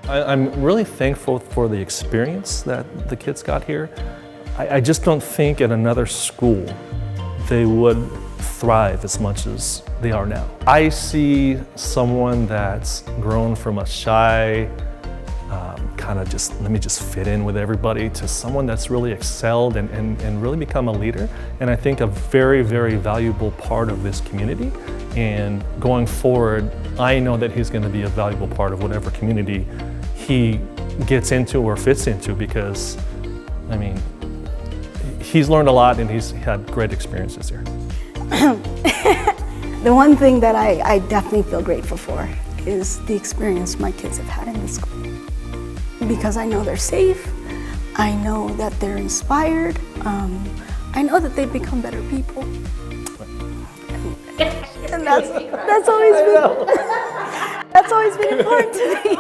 I'm really thankful for the experience that the kids got here. I just don't think at another school they would thrive as much as they are now. I see someone that's grown from a shy, kind of just, let me just fit in with everybody, to someone that's really excelled and really become a leader. And I think a very, very valuable part of this community. And going forward, I know that he's going to be a valuable part of whatever community he gets into or fits into, because, I mean, he's learned a lot and he's had great experiences here. The one thing that I definitely feel grateful for is the experience my kids have had in this school. Because I know they're safe, I know that they're inspired, I know that they've become better people. And that's always been important to me.